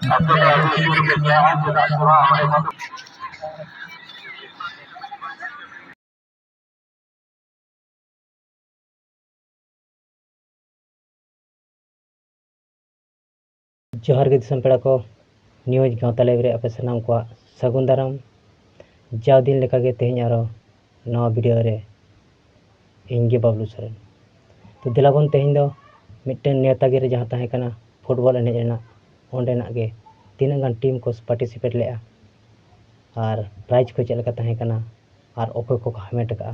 जोहार के दिसम पेड़ा को न्यूज गाँवता लाइव रे आपे सानाम को सगुन दाराम जाव दिन लेका गे तेहन आरो नवा वीडियो रे इंगे बबलू सोरेन तो दिलाबन तेहन दो मिट्टन नेता गे रे जहां ताहे कना फुटबॉल एने रेना ओंडेना गे तीना गान टीम को पार्टिसिपेट लेआ और प्राइज को चलका ताहे कना और ओको को हामेट का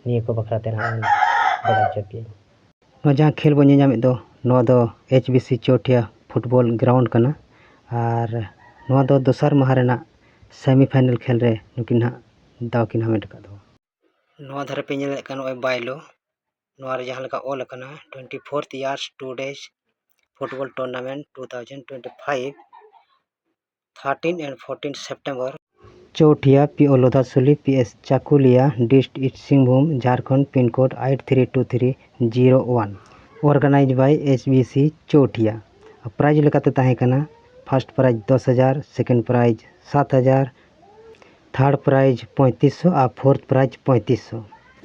निये को बखरा तेना बड़ा चपिए नो जहां खेल बन जामे दो नो दो HBC चोटिया फुटबॉल ग्राउंड कना और नवा दो दोसर महारेना सेमीफाइनल खेल रे नुकिन दाव किन हामेट का दो नवा धारे पे नेले कन ओय बायलो नवा रे जहां लका ऑल कना 24th years 2 days football tournament 2025 13 and 14 September Chautia P Olodasuli PS Chakulia district east Singhbhum Jharkhand pin code 832301 organise by HBC Chautia prize लेकाते ताहे कना first prize 10,000 second prize 7,000 third prize 3500 और फोर्थ प्राइज 3500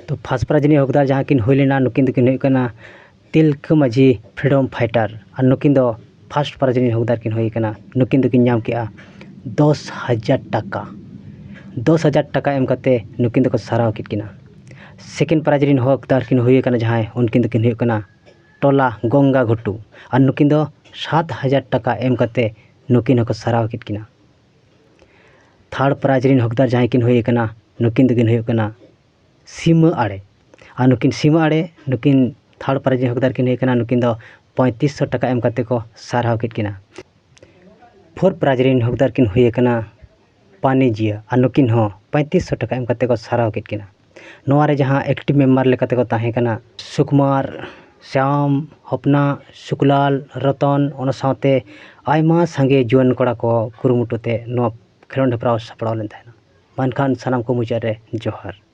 तो फर्स्ट प्राइज नि हकदार जहां किन होइलेना नुकिन दकिन होय कना तिलक माझी फ्रीडम फाइटर और नुकिन दो फर्स्ट प्राइज नि हकदार किन होय कना नुकिन दकिन नाम किया 10,000 टाका 10,000 टाका एम कते नुकिन दको साराव कित किना सेकंड प्राइज रिन हकदार किन होय कना जहां उनकिन दकिन होय कना टोला गंगा घुटू और नुकिन दो 7,000 टाका एम कते नुकिन को साराव कित किना थर्ड प्राइज रिन हकदार जहां किन होय कना नुकिन दकिन होय कना सीमा आड़े और नुकिन सीमा आड़े नुकिन थर्ड प्राइज रिन हकदार किन होय कना नुकिन दो 3500 टाका एम कते को साराव कित किना फोर्थ प्राइज रिन हकदार किन होय कना पानीजिया और नुकिन हो 3500 टाका एम कते को साराव कित किना नोआ रे जहां एक्टिव मेंबर लेकाते को ताहे कना सुकुमार श्याम हपना शुक्लाल रतन ओना साथे आयमा संगे जुआन कोड़ा को कुरुमुटुते नो खेलोंड हेपराव सपड़ाव लेन थाना मानखान सनाम को मुचारे जोहार।